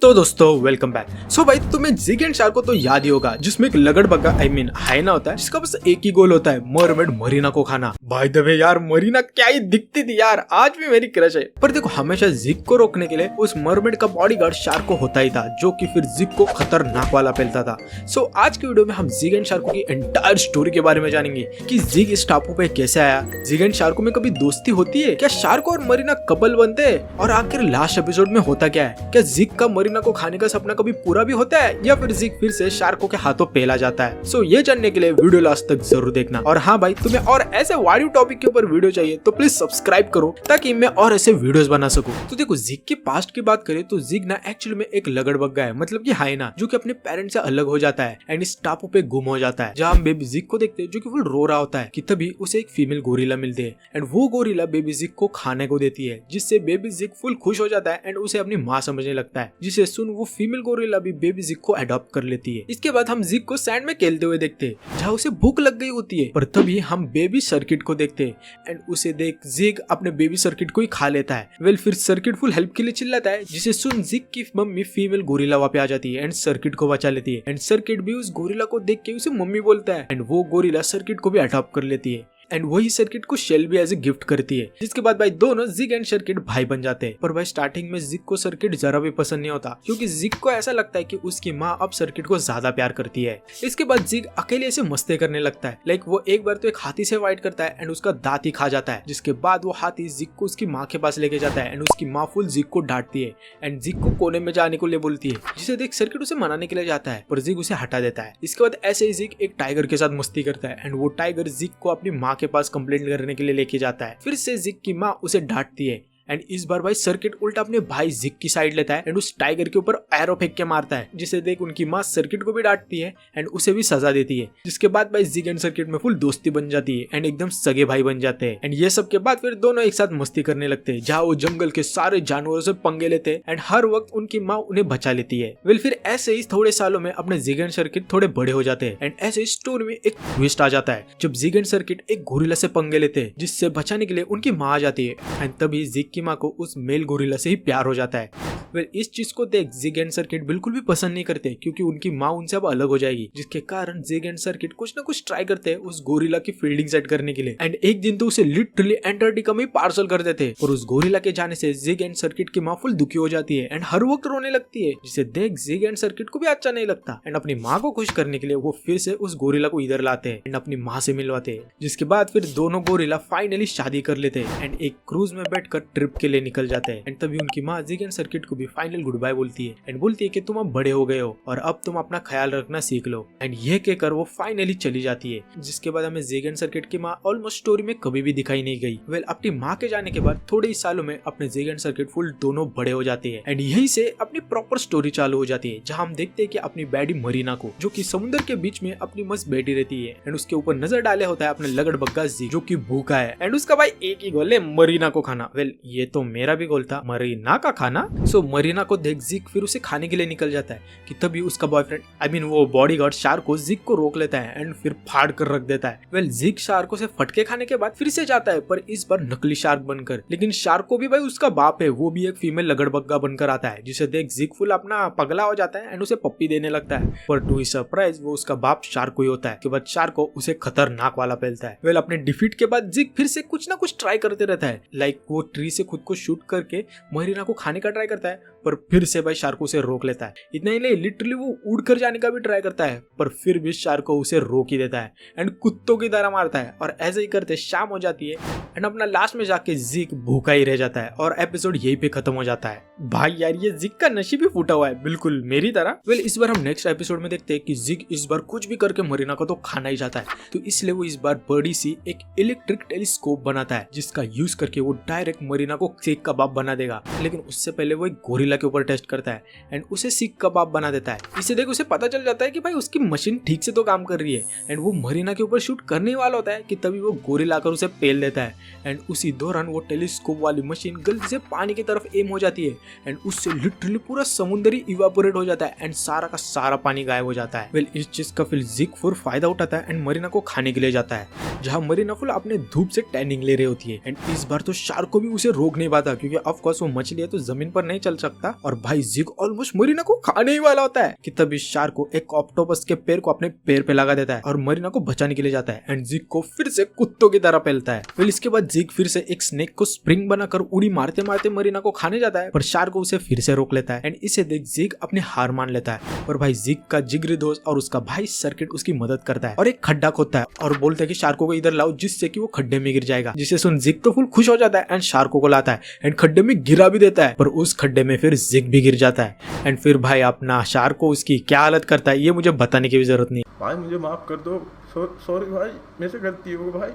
तो दोस्तों welcome back. सो भाई तुम्हें जिग एंड शार्क को तो याद ही होगा जिसमें एक लगड़बग्गा हाइना होता है जिसका बस एक ही गोल होता है, मरमेड मरीना को खाना। भाई द वे यार मरीना क्या ही दिखती थी यार, आज भी मेरी क्रश है। पर देखो हमेशा जिग को रोकने के लिए उस मरमेड का बॉडीगार्ड शार्क को होता ही था जो कि फिर जिग को खतरनाक वाला फैलता था। सो आज की वीडियो में हम जिग एंड शार्क की एंटायर स्टोरी के बारे में जानेंगे कि जिग इस टापू पे कैसे आया, जिग एंड शार्क में कभी दोस्ती होती है क्या, शार्क और मरीना कपल बनते हैं और आखिर लास्ट एपिसोड में होता क्या है, क्या जिग का मरीना को खाने का सपना कभी पूरा भी होता है या फिर जिग फिर से शार्कों के हाथों पेला जाता है। सो ये जानने के लिए वीडियो लास्ट तक जरूर देखना। और हाँ भाई तुम्हें और ऐसे वाडियो टॉपिक के ऊपर वीडियो चाहिए तो प्लीज सब्सक्राइब करो ताकि मैं और ऐसे वीडियोस बना सकूं। तो देखो जिग के पास्ट की बात करें तो जिग ना एक्चुअली में एक लगड़बग्गा है, मतलब कि हाइना जो कि अपने पेरेंट्स से अलग हो जाता है एंड इस टापू पे गुम हो जाता है। जहाँ हम बेबी जिग को देखते हैं जो कि फुल रो रहा होता है कि तभी उसे एक फीमेल गोरिल्ला मिलती है एंड वो गोरिल्ला बेबी जिग को खाने को देती है, जिससे बेबी जिग फुल खुश हो जाता है एंड उसे अपनी माँ समझने लगता है, जिसे सुन वो फीमेल गोरिल्ला भी बेबी जिग को अडॉप्ट कर लेती है। इसके बाद हम जिग को सैंड में खेलते हुए देखते हैं जहाँ उसे भूख लग गई होती है, पर तभी हम बेबी सर्किट को देखते हैं एंड उसे देख जिग अपने बेबी सर्किट को ही खा लेता है। वेल फिर सर्किट फुल हेल्प के लिए चिल्लाता है, जिसे सुन जिग की मम्मी फीमेल गोरिल्ला वहाँ पे आ जाती है एंड सर्किट को बचा लेती है एंड सर्किट भी उस गोरिल्ला को देख के उसे मम्मी बोलता है एंड वो गोरिल्ला सर्किट को भी अडॉप्ट कर लेती है एंड वही सर्किट को शेल भी एज ए गिफ्ट करती है। जिसके बाद भाई दोनों जिग एंड सर्किट भाई बन जाते हैं। पर भाई स्टार्टिंग में जिग को सर्किट जरा भी पसंद नहीं होता क्योंकि जिग को ऐसा लगता है कि उसकी माँ अब सर्किट को ज्यादा प्यार करती है। इसके बाद जिग अकेले ऐसे मस्ती करने लगता है, लाइक वो एक बार तो एक हाथी से फाइट करता है एंड उसका दांत ही खा जाता है। जिसके बाद वो हाथी जिग को उसकी माँ के पास लेके जाता है एंड उसकी माँ फुल जिग को डांटती है एंड जिग को कोने में जाने को लिए बोलती है, जिसे देख सर्किट उसे मनाने के लिए जाता है पर जिग उसे हटा देता है। इसके बाद ऐसे ही जिग एक टाइगर के साथ मस्ती करता है एंड वो टाइगर जिग को अपनी माँ के पास कंप्लेंट करने के लिए लेके जाता है। फिर से जिग की माँ उसे डांटती है एंड इस बार भाई सर्किट उल्टा अपने भाई जिग की साइड लेता है एंड उस टाइगर के ऊपर एरो फेंक के मारता है, जिसे देख उनकी माँ सर्किट को भी डांटती है एंड उसे भी सजा देती है। जिसके बाद भाई जिग एंड सर्किट में फुल दोस्ती बन जाती है एंड एकदम सगे भाई बन जाते हैं एंड ये सब के बाद फिर दोनों एक साथ मस्ती करने लगते हैं जहाँ वो जंगल के सारे जानवरों से पंगे लेते हैं एंड हर वक्त उनकी माँ उन्हें बचा लेती है। वेल फिर ऐसे ही थोड़े सालों में अपने जिग एंड सर्किट थोड़े बड़े हो जाते हैं एंड ऐसे स्टोरी में एक ट्विस्ट आ जाता है जब जिग एंड सर्किट एक गोरिल्ला से पंगे लेते हैं, जिससे बचाने के लिए उनकी माँ आ जाती है एंड तभी जिग की माँ को उस मेल गोरिल्ला से ही प्यार हो जाता है। फिर इस चीज को देख जिग एंड सर्किट बिल्कुल भी पसंद नहीं करते क्योंकि उनकी माँ उनसे अब अलग हो जाएगी, जिसके कारण जिग एंड सर्किट कुछ ना कुछ ट्राई करते हैं उस गोरिल्ला की फील्डिंग सेट करने के लिए एंड एक दिन तो उसे लिटरली एंटार्क्टिका में पार्सल कर देते हैं। और उस गोरिल्ला के जाने से जिग एंड सर्किट की माँ फुल दुखी हो जाती है एंड हर वक्त रोने लगती है, जिसे देख जिग एंड सर्किट को भी अच्छा नहीं लगता एंड अपनी माँ को खुश करने के लिए वो फिर से उस गोरिल्ला को इधर लाते हैं एंड अपनी माँ से मिलवाते हैं। जिसके बाद फिर दोनों गोरिल्ला फाइनली शादी कर लेते हैं एंड एक क्रूज में बैठकर ट्रिप के लिए निकल जाते हैं एंड तभी उनकी माँ जिग एंड सर्किट को भी फाइनल गुड बाय बोलती है एंड बोलती है कि तुम अब बड़े हो गए हो और अब तुम अपना ख्याल रखना सीख लो एंड ये कहकर वो फाइनली चली जाती है। जिसके बाद हमें जिग एंड सर्किट की माँ ऑलमोस्ट स्टोरी में कभी भी दिखाई नहीं गई। वेल अपनी माँ के जाने के बाद थोड़े ही सालों में अपने जिग एंड सर्किट फुल दोनों बड़े हो जाते हैं एंड यही से अपनी प्रॉपर स्टोरी चालू हो जाती है, जहाँ हम देखते हैं कि अपनी बैडी मरीना को जो कि समुद्र के बीच में अपनी मस्त बैठी रहती है एंड उसके ऊपर नजर डाले होता है अपने लगड़बग्गा जिग जो कि भूखा है एंड उसका भाई एक ही गोल है, मरीना को खाना। वेल ये तो मेरा भी गोल था, मरीना का खाना। सो मरीना को देख जिग फिर उसे खाने के लिए निकल जाता है कि तभी उसका बॉयफ्रेंड वो बॉडीगार्ड शार्क को जिग को रोक लेता है एंड फिर फाड़ कर रख देता है। वेल जिग शार्क को से फटके खाने के बाद फिर से जाता है पर इस बार नकली शार्क बनकर, लेकिन शार्क को भी भाई उसका बाप है वो भी एक फीमेल लगड़बग्गा बनकर आता है, जिसे देख जिग फुल अपना पगला हो जाता है एंड उसे पप्पी देने लगता है। पर टू हिज सरप्राइज वो उसका बाप शार्क को ही होता है कि बाद शार्क को उसे खतरनाक वाला फैलता है। वेल अपने डिफीट के बाद जिग फिर से कुछ ना कुछ ट्राई करते रहता है, लाइक वो ट्री से खुद को शूट करके मरीना को खाने का ट्राई करता है पर फिर से भाई शार्क उसे रोक लेता है। इतना ही नहीं लिटरली वो उड़कर जाने का भी ट्राई करता है पर फिर भी शार्क को उसे रोक ही देता है एंड कुत्तों की तरह मारता है और ऐसे ही करते शाम हो जाती है एंड अपना लास्ट में जाके जिग भूखा ही रह जाता है और एपिसोड यही पे खत्म हो जाता है। भाई यार ये जिग का नसीब ही फूटा हुआ है बिल्कुल मेरी तरह। वेल इस बार हम नेक्स्ट एपिसोड में देखते हैं कि जिग इस बार कुछ भी करके मरीना को तो खाना ही चाहता है, तो इसलिए वो इस बार बड़ी सी एक इलेक्ट्रिक टेलीस्कोप बनाता है जिसका यूज करके वो डायरेक्ट मरीना को सीख कबाब बना देगा। लेकिन उससे पहले वो एक गोरिल्ला के ऊपर टेस्ट करता है एंड उसे सीख कबाब बना देता है। इसे देख उसे पता चल जाता है कि भाई उसकी मशीन ठीक से तो काम कर रही है एंड वो मरीना के ऊपर शूट करने वाला होता है कि तभी वो गोरिल्ला आकर उसे पेल देता है एंड उसी दौरान वो टेलीस्कोप वाली मशीन गलती से पानी की तरफ एम हो जाती है एंड उससे लिटरली पूरा समुद्र ही इवापोरेट हो जाता है एंड सारा का सारा पानी गायब हो जाता है। वेल इस चीज का फिर जिग फुल फायदा उठाता है एंड मरीना को खाने के लिए जाता है, जहाँ मरीना फुल अपने धूप से टैनिंग ले रही होती है एंड इस बार तो शार्क को भी उसे रोक नहीं पाता क्योंकि ऑफ कोर्स वो मछली है तो जमीन पर नहीं चल सकता। सकता और भाई जिग ऑलमोस्ट मरीना को खाने ही वाला होता है कि तभी शार्क को एक ऑक्टोपस के पैर को अपने पैर पे लगा देता है और मरीना को बचाने के लिए जाता है एंड जिग को फिर से कुत्तों की तरह फैलता है। फिर इसके बाद जिग फिर से एक स्नेक को स्प्रिंग बनाकर उड़ी मारते मारते मरीना को खाने जाता है, पर शार्क उसे फिर से रोक लेता है एंड इसे देख जिग अपनी हार मान लेता है। पर भाई जिग का जिगरी दोस्त और उसका भाई सर्किट उसकी मदद करता है और एक खड्डा खोदता है और बोलता है कि शार्को को इधर लाओ जिससे कि वो खड्डे में गिर जाएगा। जिसे सुन जिग तो फुल खुश हो जाता है एंड शार्को को लाता है एंड खड्डे में गिरा भी देता है, पर उस खड्डे में फिर जिग भी गिर जाता है एंड फिर भाई अपना शार्को उसकी क्या हालत करता है ये मुझे बताने की भी जरूरत नहीं। भाई मुझे माफ कर दो, सॉरी भाई, मेरे से गलती हो भाई।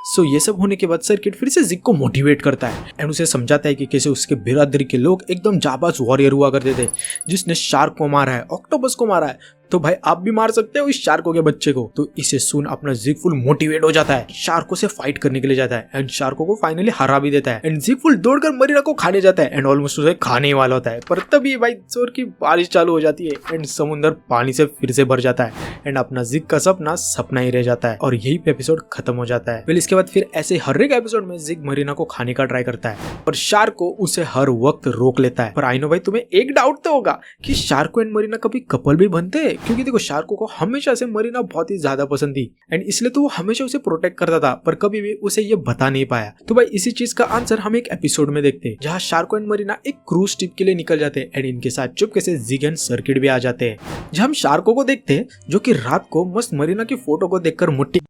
सो ये सब होने के बाद सर्किट फिर से जिग को मोटिवेट करता है एंड उसे समझाता है कि कैसे उसके बिरादरी के लोग एकदम जाबाज वॉरियर हुआ करते थे जिसने शार्क को मारा है, ऑक्टोपस को मारा है, तो भाई आप भी मार सकते हो इस शार्को के बच्चे को। तो इसे सुन अपना जिग फुल मोटिवेट हो जाता है, शार्को से फाइट करने के लिए जाता है एंड शार्को को फाइनली हरा भी देता है एंड जिग फुल दौड़कर मरीना को खाने जाता है एंड ऑलमोस्ट उसे खाने ही वाला होता है। पर तभी भाई जोर की बारिश चालू हो जाती है एंड समुद्र पानी से फिर से भर जाता है एंड अपना जिग का सपना सपना ही रह जाता है और यही पे एपिसोड खत्म हो जाता है। फिर इसके बाद फिर ऐसे हर एक एपिसोड में जिग मरीना को खाने का ट्राई करता है पर शार्को उसे हर वक्त रोक लेता है। पर आई नो भाई तुम्हें एक डाउट तो होगा कि शार्को एंड मरीना कभी कपल भी बनते हैं, क्योंकि देखो शार्को को हमेशा से मरीना बहुत ही ज्यादा पसंद थी एंड इसलिए तो वो हमेशा उसे प्रोटेक्ट करता था, पर कभी भी उसे ये बता नहीं पाया। तो भाई इसी चीज का आंसर हम एक एपिसोड में देखते हैं जहाँ शार्को एंड मरीना एक क्रूज ट्रिप के लिए निकल जाते हैं एंड इनके साथ चुपके से जिग एंड सर्किट भी आ जाते हैं। जहाँ हम शार्को को देखते हैं जो कि रात को मस्त मरीना की फोटो को देखकर मुट्ठी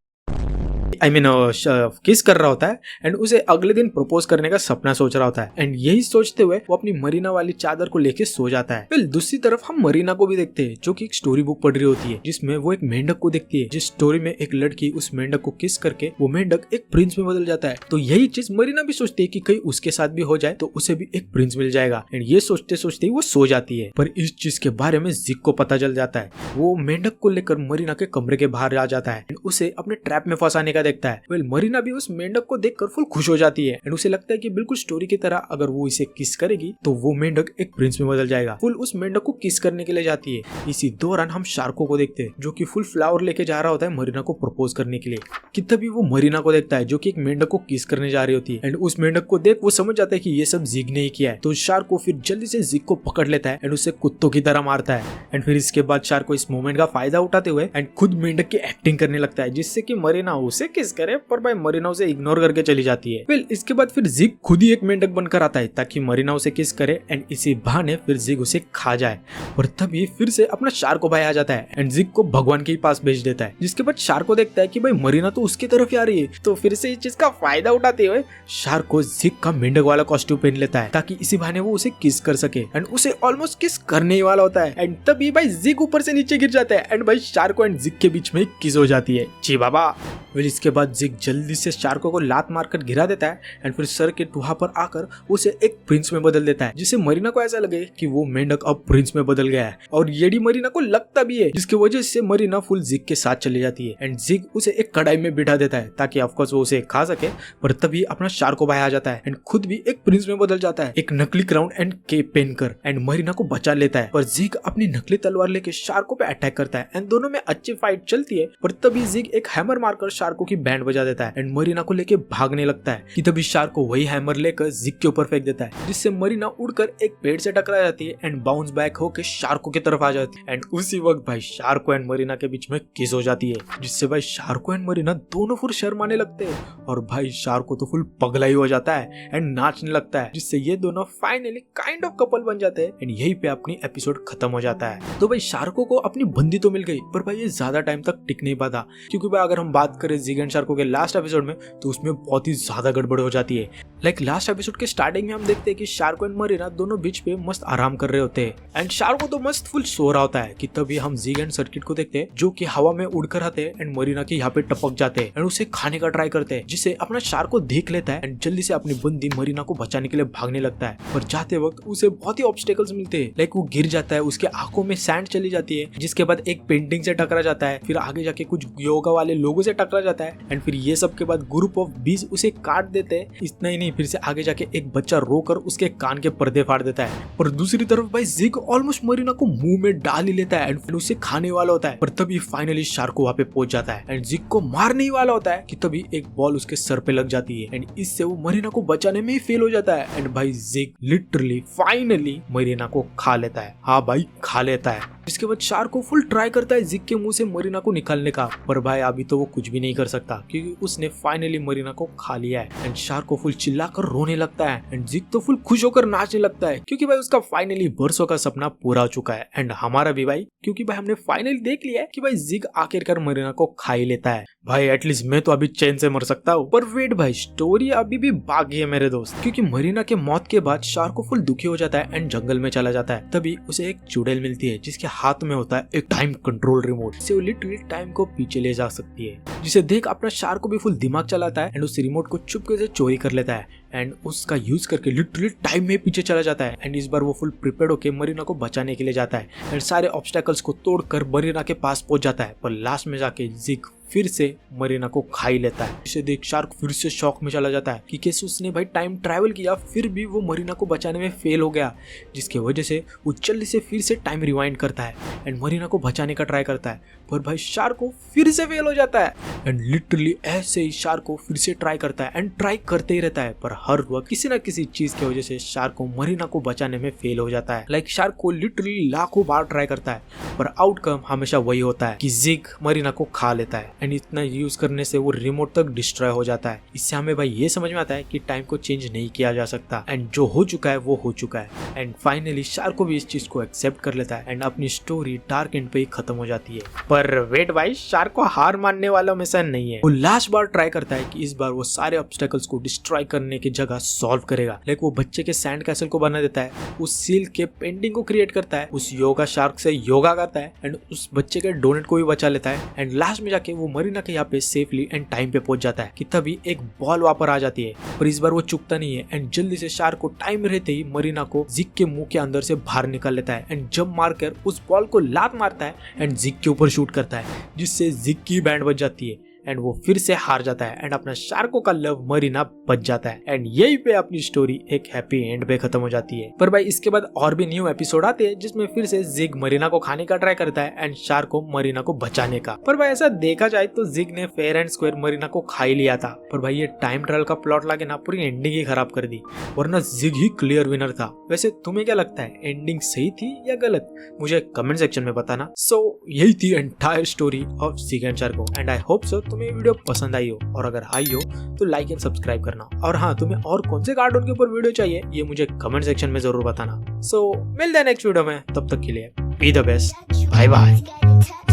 किस कर रहा होता है एंड उसे अगले दिन प्रपोज करने का सपना सोच रहा होता है एंड यही सोचते हुए वो अपनी मरीना वाली चादर को लेके सो जाता है। फिर दूसरी तरफ हम मरीना को भी देखते हैं जो कि एक स्टोरी बुक पढ़ रही होती है जिसमें वो एक मेंढक को देखती है, जिस स्टोरी में एक लड़की उस मेंढक को किस करके वो मेंढक एक प्रिंस में बदल जाता है। तो यही चीज मरीना भी सोचती है कि कहीं उसके साथ भी हो जाए तो उसे भी एक प्रिंस मिल जाएगा एंड ये सोचते सोचते वो सो जाती है। पर इस चीज के बारे में जिग को पता चल जाता है, वो मेंढक को लेकर मरीना के कमरे के बाहर आ जाता है एंड उसे अपने ट्रैप में फंसाने का देखता है। वेल मरीना भी उस मेंढक को देखकर फुल खुश हो जाती है एंड उसे लगता है कि बिल्कुल स्टोरी की तरह अगर वो इसे किस करेगी तो वो मेंढक एक प्रिंस में बदल जाएगा। फुल उस मेंढक को किस करने के लिए जाती है। इसी दौरान हम शार्को को देखते हैं जो कि फुल फ्लावर लेके जा रहा होता है मरीना को प्रपोज करने के लिए कि तभी वो मरीना को देखता है जो कि एक मेंढक को किस करने जा रही होती है एंड उस मेंढक को देख वो समझ जाता है कि ये सब जिग ने ही किया है। तो शार्को फिर जल्दी से जिग को पकड़ लेता है एंड उसे कुत्तों की तरह मारता है एंड फिर इसके बाद शार्को इस मोमेंट का फायदा उठाते हुए एंड खुद मेंढक की एक्टिंग करने लगता है जिससे कि मरीना उसे किस करे, पर भाई मरीना उसे इग्नोर करके चली जाती है। फिर इसके बाद फिर जिग खुद ही एक मेंढक बनकर आता है ताकि मरीना उसे किस करे एंड इसी बहाने फिर जिग उसे खा जाए। और तभी फिर से अपना शार्को भाई आ जाता है एंड जिग को भगवान के पास भेज देता है, जिसके बाद शार्को देखता है कि भाई मरीना तो उसकी तरफ ही आ रही है। तो फिर से इस चीज का फायदा उठाते हुए शार्को जिग का मेंढक वाला कॉस्ट्यूम पहन लेता है ताकि इसी बहाने वो उसे किस कर सके एंड उसे ऑलमोस्ट किस करने ही वाला होता है एंड तभी भाई जिग ऊपर से नीचे गिर जाता है एंड भाई शार्को एंड जिग के बीच में किस हो जाती है। जी बाबा। फिर इसके बाद जिग जल्दी से शार्को को लात मारकर गिरा देता है एंड फिर सर्किट वहां पर आकर उसे एक प्रिंस में बदल देता है, जिससे मरीना को ऐसा लगे कि वो मेंढक अब प्रिंस में बदल गया है और येडी मरीना को लगता भी है, जिसकी वजह से मरीना फुल जिग के साथ चली जाती है एंड जिग उसे एक कढ़ाई में बिठा देता है ताकि ऑफकोर्स वो उसे खा सके। पर तभी अपना शार्को भाई आ जाता है एंड खुद भी एक प्रिंस में बदल जाता है एक नकली क्राउन एंड केप पहनकर एंड मरीना को बचा लेता है। पर जिग अपनी नकली तलवार लेके शार्को पे अटैक करता है एंड दोनों में अच्छी फाइट चलती है। पर तभी जिग एक हैमर मारकर शार्को की बैंड बजा देता है एंड मरीना को लेके भागने लगता है कि तभी शार्को वही हैमर लेकर जिग के ऊपर फेंक देता है, जिससे मरीना उड़कर एक पेड़ से टकरा जाती है एंड बाउंस बैक होकर शार्को की तरफ आ जाती है एंड उसी वक्त भाई शार्को एंड मरीना के बीच में किस हो जाती है, जिससे भाई शार्को एंड मरीना दोनों फुल शर्माने लगते हैं और भाई शार्को तो फुल पगला ही हो जाता है एंड नाचने लगता है, जिससे ये दोनों फाइनली काइंड ऑफ कपल बन जाते हैं एंड यही पे अपनी एपिसोड खत्म हो जाता है। तो भाई शार्को को अपनी बंदी तो मिल गई, पर भाई ये ज्यादा टाइम तक टिक नहीं पाता, क्योंकि भाई अगर हम बात करें जिग एंड शार्को के लास्ट एपिसोड में तो उसमें बहुत ही ज्यादा गड़बड़ हो जाती है। लाइक लास्ट एपिसोड के स्टार्टिंग में हम देखते हैं कि शार्को एंड मरीना दोनों बीच पे मस्त आराम कर रहे होते हैं एंड शार्को तो मस्त फुल सो रहा होता है कि तभी हम जिग एंड सर्किट को देखते हैं जो कि हवा में उड़कर आते हैं एंड मरीना के यहाँ पे टपक जाते हैं एंड उसे खाने का ट्राई करते हैं, जिसे अपना शार्को देख लेता है एंड जल्दी से अपनी बंदी मरीना को बचाने के लिए भागने लगता है। पर जाते वक्त उसे बहुत ही ऑब्स्टेकल्स मिलते हैं, लाइक वो गिर जाता है, उसके आंखों में सैंड चली जाती है, जिसके बाद एक पेंटिंग से टकरा जाता है, फिर आगे जाके कुछ योगा वाले लोगों से टकरा जाता है एंड फिर ये सब के बाद ग्रुप ऑफ बीज उसे काट देते हैं। इतना ही नहीं, फिर से आगे जाके एक बच्चा रोकर उसके कान के पर्दे फाड़ देता है। पर दूसरी तरफ भाई जिग ऑलमोस्ट मरीना को मुंह में डाल ही लेता है एंड फिर उसे खाने वाला होता है। पर तभी फाइनली शार्को वहाँ पे पहुंच जाता है एंड जिग को मारने ही वाला होता है कि तभी एक बॉल उसके सर पे लग जाती है एंड इससे वो मरीना को बचाने में ही फेल हो जाता है एंड भाई जिग लिटरली फाइनली मरीना को खा लेता है। हाँ भाई, खा लेता है। इसके बाद शार्को फुल ट्राई करता है जिग के मुंह से मरीना को निकालने का, पर भाई अभी तो वो कुछ भी नहीं कर सकता क्योंकि उसने फाइनली मरीना को खा लिया है एंड शार्को फुल चिल्लाकर रोने लगता है एंड जिग तो फुल खुश होकर नाचने लगता है क्योंकि भाई उसका फाइनली वर्षों का सपना पूरा हो चुका है एंड हमारा भी भाई, क्योंकि भाई हमने फाइनली देख लिया है कि भाई जिग आखिरकार मरीना को खा ही लेता है। भाई एटलीस्ट मैं तो अभी चैन से मर सकता हूँ। पर वेट भाई, स्टोरी अभी भी बाकी है मेरे दोस्त, क्योंकि मरीना के मौत के बाद शार्को फुल दुखी हो जाता है एंड जंगल में चला जाता है। तभी उसे एक चुड़ैल मिलती है जिसके हाथ में होता है एक टाइम कंट्रोल रिमोट से वो लिटरली टाइम को पीछे ले जा सकती है, जिसे देख अपना शार्को भी फुल दिमाग चलाता है एंड उस रिमोट को चुपके से चोरी कर लेता है एंड उसका यूज करके लिटरली टाइम में पीछे चला जाता है एंड इस बार वो फुल प्रिपेयर्ड होकर मरीना को बचाने के लिए जाता है एंड सारे ऑब्स्टेकल्स को तोड़कर मरीना के पास पहुंच जाता है। पर लास्ट में जाके जिग फिर से मरीना को खा ही लेता है। इसे देख शार्क फिर से शॉक में चला जाता है कि कैसे उसने भाई टाइम ट्रैवल किया फिर भी वो मरीना को बचाने में फेल हो गया, जिसकी वजह से वो जल्दी से फिर से टाइम रिवाइंड करता है एंड मरीना को बचाने का ट्राई करता है। पर भाई शार्क को फिर से फेल हो जाता है एंड लिटरली ऐसे ही शार्क को फिर से ट्राई करता है एंड ट्राई करते ही रहता है। पर हर वक्त किसी न किसी चीज की वजह से शार्क को मरीना को बचाने में फेल हो जाता है। लाइक शार्क को लिटरली लाखों बार ट्राई करता है पर आउटकम हमेशा वही होता है कि जिग मरीना को खा लेता है एंड इतना यूज करने से वो रिमोट तक डिस्ट्रॉय हो जाता है। इससे हमें भाई ये समझ में आता है कि टाइम को चेंज नहीं किया जा सकता एंड जो हो चुका है वो हो चुका है। एंड फाइनली शार्क को भी इस चीज को एक्सेप्ट कर लेता है एंड अपनी स्टोरी डार्क एंड पे ही खत्म हो जाती है। पर वेट भाई, शार्क को हार मानने वालों में से नहीं है। वो लास्ट बार ट्राई करता है कि इस बार वो सारे ऑब्स्टेकल्स को डिस्ट्रॉय करने की जगह सॉल्व करेगा। लाइक वो बच्चे के सैंड कैसल को बना देता है, उस सील के पेंटिंग को क्रिएट करता है, उस योगा शार्क से योगा करता है एंड उस बच्चे के डोनेट को भी बचा लेता है एंड लास्ट में जाके वो मरीना के यहाँ पे सेफली एंड टाइम पे पहुंच जाता है कि तभी एक बॉल वापस आ जाती है। पर इस बार वो चुकता नहीं है एंड जल्दी से शार्क को टाइम रहते ही मरीना को जिग के मुंह के अंदर से बाहर निकाल लेता है एंड जंप मारकर उस बॉल को लात मारता है एंड जिग के ऊपर शूट करता है, जिससे जिग की बैंड बज जाती है एंड वो फिर से हार जाता है एंड अपना शार्को का लव मरीना बच जाता है एंड यही पे अपनी स्टोरी एक हैप्पी एंड पे खत्म हो जाती है। पर भाई इसके बाद और भी न्यू एपिसोड आते हैं जिसमें फिर से जिग मरीना को खाने का ट्राई करता है एंड शार्को मरीना को बचाने का। पर भाई ऐसा देखा जाए तो जिग ने फेयर एंड स्क्वायर मरीना को खा ही लिया था, पर भाई ये टाइम ट्रायल का प्लॉट लाके ना पूरी एंडिंग ही खराब कर दी, वरना जिग ही क्लियर विनर था। वैसे तुम्हें क्या लगता है, एंडिंग सही थी या गलत? मुझे कमेंट सेक्शन में बताना। सो यही थी entire story of Zig and Sharko and I hope so तुम्हें वीडियो पसंद आई हो, और अगर आई हो तो लाइक एंड सब्सक्राइब करना। और हाँ, तुम्हें और कौन से कार्टून के ऊपर वीडियो चाहिए ये मुझे कमेंट सेक्शन में जरूर बताना। सो मिलते हैं नेक्स्ट वीडियो में, तब तक के लिए be the best, bye bye.